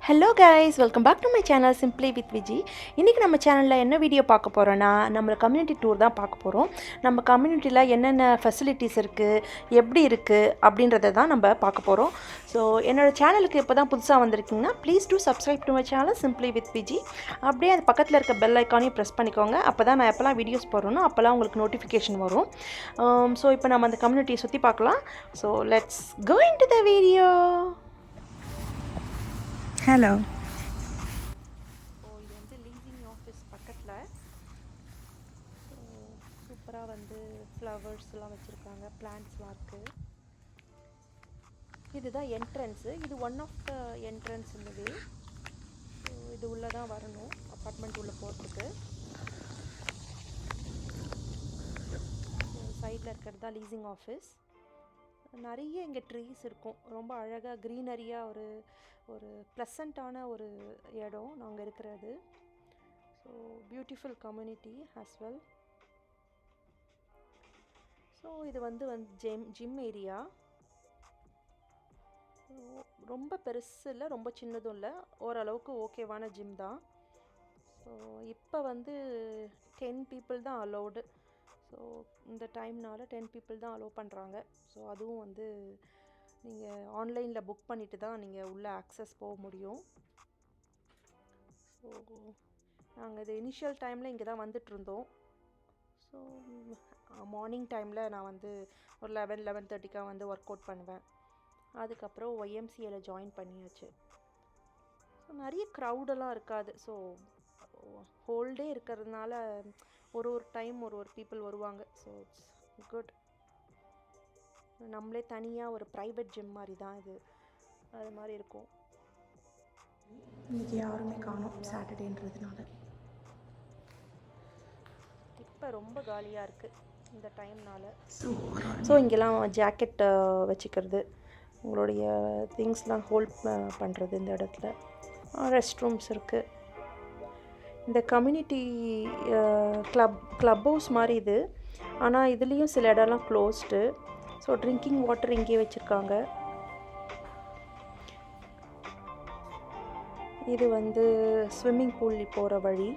Hello guys, welcome back to my channel Simply with Viji. இன்னைக்கு நம்ம சேனல்ல என்ன வீடியோ பார்க்க போறோம்னா நம்ம கம்யூனிட்டி டூர் தான் பார்க்க போறோம். நம்ம கம்யூனிட்டில என்னென்ன ஃபெசிலிட்டிஸ் இருக்கு, எப்படி இருக்கு அப்படின்றத தான் நம்ம பார்க்க போறோம். ஸோ என்னோட சேனலுக்கு இப்போதான் புதுசாக வந்திருக்கீங்கன்னா please do subscribe to my channel Simply with Viji. அப்படியே அது பக்கத்தில் இருக்க பெல் ஐக்கானையும் ப்ரெஸ் பண்ணிக்கோங்க. அப்போ தான் நான் எப்போல்லாம் வீடியோஸ் போடுறேனோ அப்போல்லாம் உங்களுக்கு நோட்டிஃபிகேஷன் வரும். ஸோ இப்போ நம்ம அந்த கம்யூனிட்டியை சுற்றி பார்க்கலாம். So let's go into the video. Hello. இது வந்து லீசிங் ஆஃபீஸ் பக்கத்தில் சூப்பராக வந்து ஃப்ளவர்ஸ்லாம் வச்சுருக்காங்க, பிளான்ட்ஸ்லாம் இருக்குது. இதுதான் என்ட்ரன்ஸு. இது ஒன் ஆஃப் த என்ட்ரன்ஸ் இந்த வே. ஸோ இது உள்ளே தான் வரணும் அப்பார்ட்மெண்ட் உள்ளே போகிறதுக்கு. சைடில் இருக்கிறது தான் லீசிங் ஆஃபீஸ். நிறைய இங்கே ட்ரீஸ் இருக்கும், ரொம்ப அழகாக க்ரீனரியாக ஒரு ப்ளசண்ட்டான ஒரு இடம் நாங்கள் இருக்கிறது. So beautiful community as well. So இது வந்து ஜிம் ஏரியா. ரொம்ப பெருசு இல்லை, ரொம்ப சின்னதும் இல்லை, ஓரளவுக்கு ஓகேவான ஜிம் தான். ஸோ இப்போ வந்து 10 people தான் அலோடு. ஸோ இந்த டைம்னால் 10 people தான் அலோவ் பண்ணுறாங்க. ஸோ அதுவும் வந்து நீங்கள் ஆன்லைனில் புக் பண்ணிவிட்டு தான் நீங்கள் உள்ளே ஆக்சஸ் போக முடியும். ஸோ நாங்கள் இது இனிஷியல் டைமில் இங்கே தான் வந்துட்டுருந்தோம். ஸோ மார்னிங் டைமில் நான் வந்து ஒரு 11-11:30க்காக வந்து ஒர்க் அவுட் பண்ணுவேன். அதுக்கப்புறம் ஒய்எம்சிஏல ஜாயின் பண்ணியாச்சு. ஸோ நிறைய க்ரௌடெல்லாம் இருக்காது. ஸோ ஹோல் டே இருக்கிறதுனால ஒரு டைம் ஒரு பீப்புள் வருவாங்க. So it's good. நம்மளே தனியாக ஒரு ப்ரைவேட் ஜிம் மாதிரி தான் இது, அது மாதிரி இருக்கும். இன்றைக்கி யாருமே காணோம் சாட்டர்டேன்றதுனால. இப்போ ரொம்ப காலியாக இருக்குது இந்த டைம்னால். ஸோ இங்கெல்லாம் ஜாக்கெட் வச்சுக்கிறது, உங்களுடைய திங்ஸ்லாம் ஹோல்ட் பண்ணுறது இந்த இடத்துல. ரெஸ்ட் ரூம்ஸ் இருக்குது. இந்த கம்யூனிட்டி கிளப் ஹவுஸ் மாதிரி இது, ஆனால் இதுலேயும் சில இடம்லாம் க்ளோஸ்டு. ஸோ ட்ரிங்கிங் வாட்டர் இங்கே வச்சுருக்காங்க. இது வந்து ஸ்விம்மிங் பூல் போகிற வழி.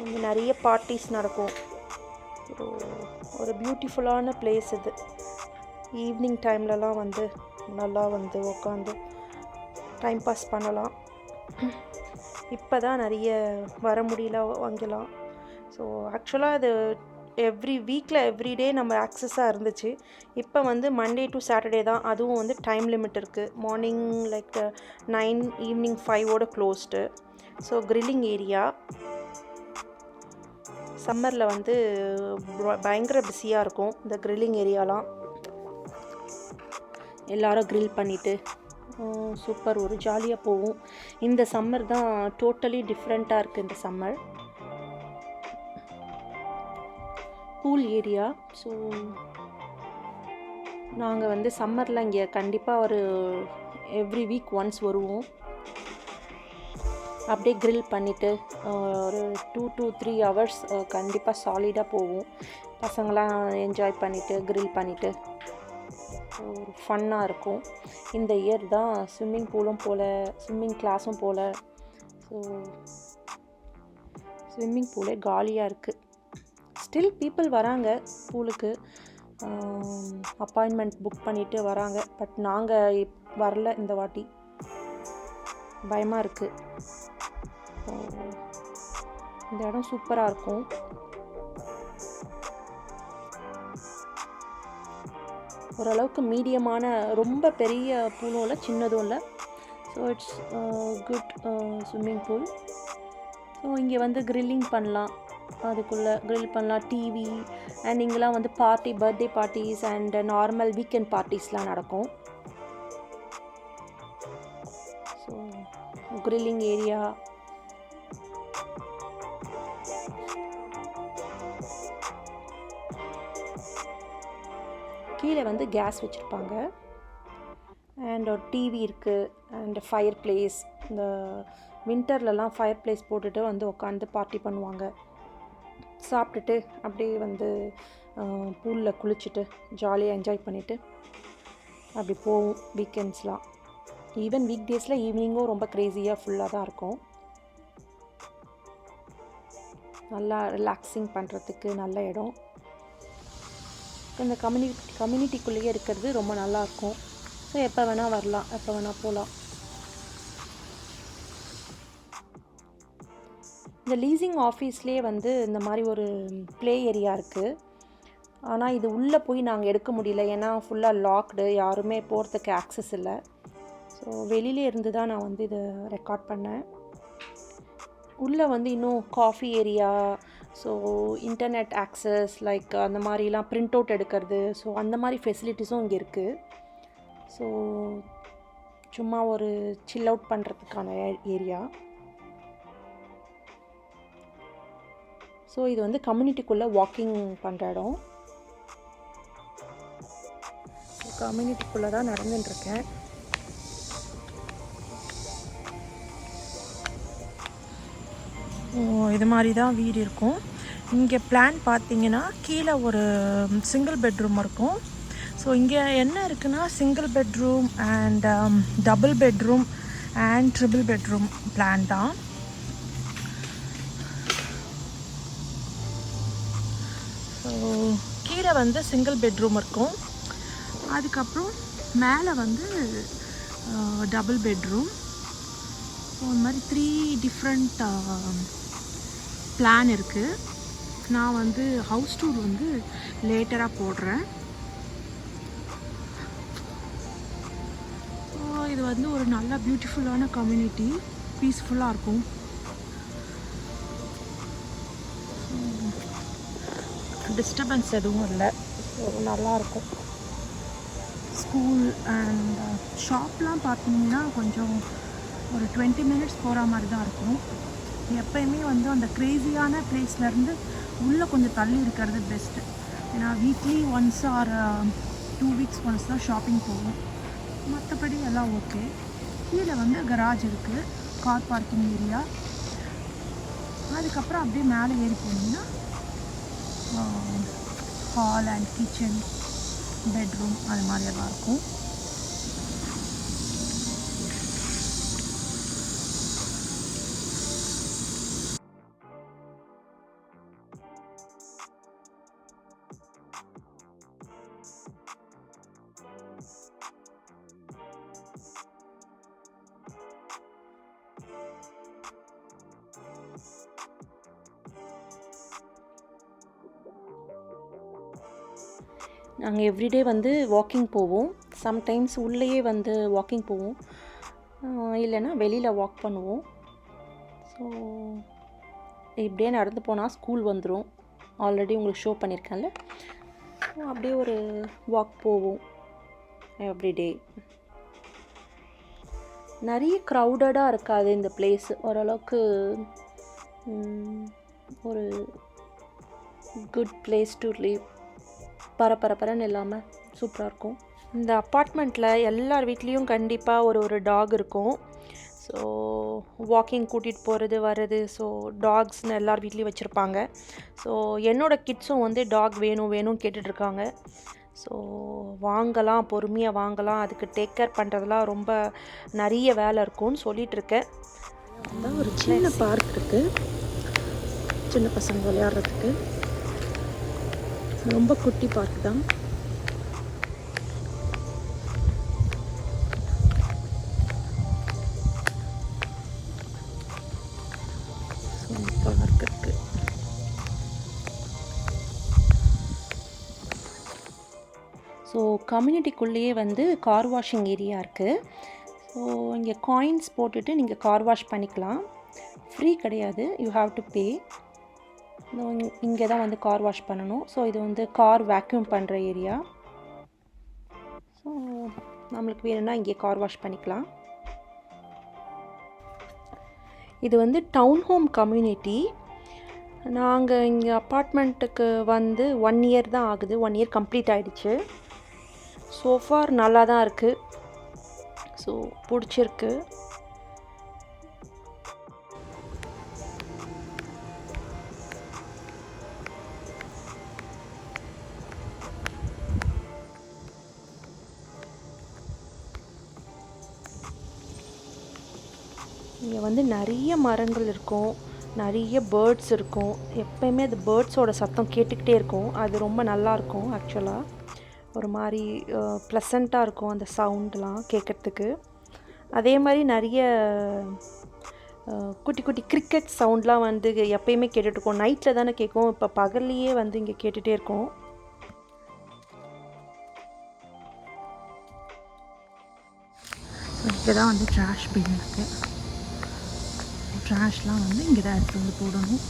இங்கே நிறைய பார்ட்டிஸ் நடக்கும். ஒரு பியூட்டிஃபுல்லான பிளேஸ் இது. ஈவினிங் டைம்லலாம் வந்து நல்லா வந்து உட்காந்து டைம் பாஸ் பண்ணலாம். இப்போ தான் நிறைய வர முடியல வாங்கலாம். ஸோ ஆக்சுவலாக அது எவ்ரிடே நம்ம ஆக்சஸாக இருந்துச்சு. இப்போ வந்து மண்டே டு சாட்டர்டே தான். அதுவும் வந்து டைம் லிமிட் இருக்குது. Morning like 9, evening 5 closed. So grilling area. சம்மரில் வந்து பயங்கர பிஸியாக இருக்கும் இந்த கிரில்லிங் ஏரியாலாம். எல்லாரும் கிரில் பண்ணிவிட்டு சூப்பர் ஒரு ஜாலியாக போகும். இந்த சம்மர் தான் டோட்டலி டிஃப்ரெண்ட்டாக இருக்குது இந்த சம்மர். Pool area. ஸோ நாங்கள் வந்து சம்மரில் இங்கே கண்டிப்பாக ஒரு எவ்ரி வீக் ஒன்ஸ் வருவோம். அப்படியே கிரில் பண்ணிவிட்டு ஒரு 2 to 3 hours கண்டிப்பாக சாலிடாக போவோம். பசங்களாம் என்ஜாய் பண்ணிவிட்டு கிரில் பண்ணிவிட்டு ஒரு ஃபன்னாக இருக்கும். இந்த இயர் தான் ஸ்விம்மிங் பூலும் போல், ஸ்விம்மிங் கிளாஸும் போல். ஸோ ஸ்விம்மிங் பூலே காலியாக இருக்குது. ஸ்டில் பீப்புள் வராங்க பூலுக்கு, அப்பாயின்மெண்ட் புக் பண்ணிவிட்டு வராங்க. பட் நாங்கள் வரல இந்த வாட்டி, பயமாக இருக்குது. இந்த இடம் சூப்பராக இருக்கும். ஓரளவுக்கு மீடியமான, ரொம்ப பெரிய பூலும் இல்லை, சின்னதும் இல்லை. So it's good swimming pool. So இங்கே வந்து கிரில்லிங் பண்ணலாம், அதுக்குள்ளே கிரில் பண்ணலாம். டிவி அண்ட் இங்கெல்லாம் வந்து birthday parties and normal weekend பார்ட்டிஸ்லாம் நடக்கும். So grilling area. கீழே வந்து கேஸ் வச்சுருப்பாங்க அண்ட் ஒரு டிவி இருக்குது அண்ட் ஃபயர் பிளேஸ். இந்த வின்டர்லலாம் ஃபயர் பிளேஸ் போட்டுட்டு வந்து உட்காந்து பார்ட்டி பண்ணுவாங்க. சாப்பிட்டுட்டு அப்படியே வந்து பூலில் குளிச்சுட்டு ஜாலியாக என்ஜாய் பண்ணிவிட்டு அப்படி போவோம் வீக்கெண்ட்ஸ்லாம். ஈவன் வீக் டேஸில் ஈவினிங்கும் ரொம்ப க்ரேஸியாக ஃபுல்லாக தான் இருக்கும். நல்லா ரிலாக்ஸிங் பண்ணுறதுக்கு நல்ல இடம். இந்த கம்யூனிட்டிக்குள்ளேயே இருக்கிறது ரொம்ப நல்லாயிருக்கும். ஸோ எப்போ வேணால் வரலாம், எப்போ வேணால் போகலாம். இந்த லீசிங் ஆஃபீஸ்லேயே வந்து இந்த மாதிரி ஒரு ப்ளே ஏரியா இருக்குது. ஆனால் இது உள்ளே போய் நாங்கள் எடுக்க முடியல, ஏன்னா ஃபுல்லாக லாக்டு, யாருமே போகிறதுக்கு ஆக்சஸ் இல்லை. ஸோ வெளியிலே இருந்து தான் நான் வந்து இதை ரெக்கார்ட் பண்ணேன். உள்ளே வந்து இன்னும் coffee area, so internet access like அந்த மாதிரிலாம் பிரிண்ட் அவுட் எடுக்கிறது, ஸோ அந்த மாதிரி ஃபெசிலிட்டிஸும் இங்கே இருக்குது. ஸோ சும்மா ஒரு சில் அவுட் பண்ணுறதுக்கான ஏரியா. ஸோ இது வந்து கம்யூனிட்டிக்குள்ளே வாக்கிங் பண்ணுற இடம். கம்யூனிட்டிக்குள்ளே தான் நடந்துட்டுருக்கேன். இது மாதிரி தான் வீடு இருக்கும். இங்கே பிளான் பார்த்தீங்கன்னா கீழே ஒரு சிங்கிள் பெட்ரூம் இருக்கும். ஸோ இங்கே என்ன இருக்குன்னா single bedroom and double bedroom and triple bedroom plan தான். ஸோ கீழே வந்து சிங்கிள் பெட்ரூம் இருக்கும். அதுக்கப்புறம் மேலே வந்து டபுள் பெட்ரூம். ஸோ அந்த மாதிரி 3 டிஃப்ரெண்ட் பிளான் இருக்குது. நான் வந்து ஹவுஸ் டூர் வந்து லேட்டராக போடுறேன். ஸோ இது வந்து ஒரு நல்ல பியூட்டிஃபுல்லான கம்யூனிட்டி, பீஸ்ஃபுல்லாக இருக்கும். டிஸ்டர்பன்ஸ் எதுவும் இல்லை, ஸோ நல்லாயிருக்கும். ஸ்கூல் அண்ட் ஷாப்லாம் பார்த்தீங்கன்னா கொஞ்சம் ஒரு 20 மினிட்ஸ் போகிற மாதிரி தான் இருக்கும். எப்போயுமே வந்து அந்த க்ரேஸியான பிளேஸ்லேருந்து உள்ளே கொஞ்சம் தள்ளி இருக்கிறது பெஸ்ட்டு. ஏன்னா weekly once or 2 weeks once தான் ஷாப்பிங் போகும். மற்றபடி எல்லாம் ஓகே. கீழே வந்து கராஜ் இருக்குது, கார் பார்க்கிங் ஏரியா. அதுக்கப்புறம் அப்படியே மேலே ஏறி போனீங்கன்னா ஹால் அண்ட் கிச்சன், பெட்ரூம் அது மாதிரி எல்லாம் இருக்கும். நாங்கள் எவ்ரிடே வந்து வாக்கிங் போவோம். சம்டைம்ஸ் உள்ளேயே வந்து வாக்கிங் போவோம், இல்லைன்னா வெளியில் வாக் பண்ணுவோம். ஸோ இப்படியே நடந்து போனால் ஸ்கூல் வந்துடும். ஆல்ரெடி உங்களுக்கு ஷோ பண்ணியிருக்கேன்ல. ஸோ அப்படியே ஒரு வாக் போவோம் எவ்ரிடே. நிறைய க்ரௌடடாக இருக்காது இந்த பிளேஸ். ஓரளவுக்கு ஒரு குட் பிளேஸ் டு லிவ். பரபரன்னு இல்லாமல் சூப்பராக இருக்கும். இந்த அப்பார்ட்மெண்ட்டில் எல்லார் வீட்லேயும் கண்டிப்பாக ஒரு டாக் இருக்கும். ஸோ வாக்கிங் கூட்டிகிட்டு போகிறது வர்றது, ஸோ டாக்ஸ்னு எல்லார் வீட்லேயும் வச்சுருப்பாங்க. ஸோ என்னோடய கிட்ஸும் வந்து டாக் வேணும் கேட்டுட்ருக்காங்க. ஸோ வாங்கலாம், பொறுமையாக வாங்கலாம். அதுக்கு டேக் கேர் பண்ணுறதுலாம் ரொம்ப நிறைய வேலை இருக்கும்னு சொல்லிகிட்ருக்கேன். அதான் ஒரு சின்ன பார்க் இருக்குது, சின்ன பசங்க விளையாடுறதுக்கு. ரொம்ப குட்டி பார்க் தான். பார்க் இருக்கு. ஸோ கம்யூனிட்டிக்குள்ளேயே வந்து கார் வாஷிங் ஏரியா இருக்குது. ஸோ இங்கே காயின்ஸ் போட்டுட்டு நீங்கள் கார் வாஷ் பண்ணிக்கலாம். ஃப்ரீ கிடையாது, யூ ஹாவ் டு பே. இங்கே தான் வந்து கார் வாஷ் பண்ணணும். ஸோ இது வந்து கார் வேக்யூம் பண்ணுற ஏரியா. ஸோ நம்மளுக்கு வேணும்னா இங்கே கார் வாஷ் பண்ணிக்கலாம். இது வந்து டவுன்ஹோம் கம்யூனிட்டி. நாங்கள் இங்கே அப்பார்ட்மெண்ட்டுக்கு வந்து 1 இயர் தான் ஆகுது. 1 இயர் கம்ப்ளீட் ஆகிடுச்சு. சோஃபார் நல்லா தான் இருக்குது. ஸோ பிடிச்சிருக்கு. இங்கே வந்து நிறைய மரங்கள் இருக்கும், நிறைய பேர்ட்ஸ் இருக்கும். எப்போயுமே அது பேர்ட்ஸோட சத்தம் கேட்டுக்கிட்டே இருக்கும். அது ரொம்ப நல்லாயிருக்கும். ஆக்சுவலாக ஒரு மாதிரி ப்ளசண்ட்டாக இருக்கும் அந்த சவுண்ட்லாம் கேட்குறதுக்கு. அதே மாதிரி நிறைய குட்டி குட்டி கிரிக்கெட் சவுண்ட்லாம் வந்து எப்போயுமே கேட்டுட்ருக்கோம். நைட்டில் தானே கேட்கும், இப்போ பகல்லையே வந்து இங்கே கேட்டுகிட்டே இருக்கோம். இங்கே தான் வந்து ட்ராஷ் பின் இருக்குது. ட்ராஷ்லாம் வந்து இங்கே தான் எடுத்து வந்து போடணும்.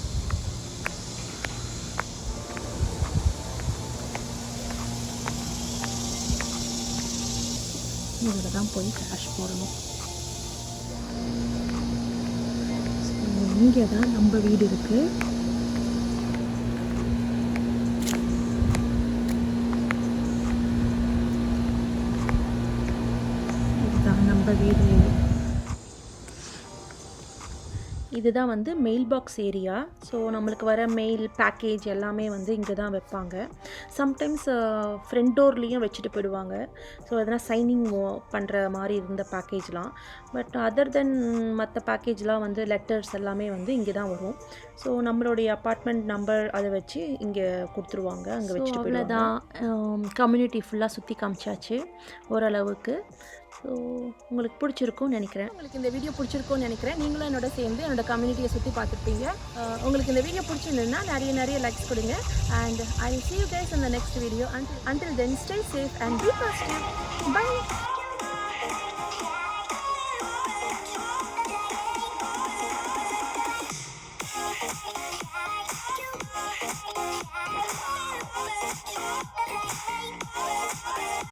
இதில் தான் போய் ட்ராஷ் போடணும். இங்கே தான் நம்ம வீடு இருக்குது. இதுதான் நம்ம வீடு. இதுதான் வந்து மெயில் பாக்ஸ் ஏரியா. ஸோ நம்மளுக்கு வர மெயில் பேக்கேஜ் எல்லாமே வந்து இங்கே தான் வைப்பாங்க. சம்டைம்ஸ் ஃப்ரண்ட் டோர்லேயும் வச்சுட்டு போயிடுவாங்க. ஸோ எதனா சைனிங் பண்ணுற மாதிரி இருந்த பேக்கேஜ்லாம். பட் அதர் தென் மற்ற பேக்கேஜ்லாம் வந்து லெட்டர்ஸ் எல்லாமே வந்து இங்கே தான் வரும். ஸோ நம்மளுடைய அப்பார்ட்மெண்ட் நம்பர் அதை வச்சு இங்கே கொடுத்துருவாங்க, அங்கே வச்சுட்டு போயிடுவாங்க. அவ்வளோதான், கம்யூனிட்டி ஃபுல்லாக சுற்றி காமிச்சாச்சு ஓரளவுக்கு. ஸோ உங்களுக்கு பிடிச்சிருக்கும்னு நினைக்கிறேன். உங்களுக்கு இந்த வீடியோ பிடிச்சிருக்கும்னு நினைக்கிறேன். நீங்களும் என்னோட சேர்ந்து என்னோட கம்யூனிட்டியை சுற்றி பார்த்துருப்பீங்க. உங்களுக்கு இந்த வீடியோ பிடிச்சிருந்ததுன்னா நிறைய லைக்ஸ் கொடுங்க. And I will see you guys in the next video. Until then, stay safe and be positive. Bye.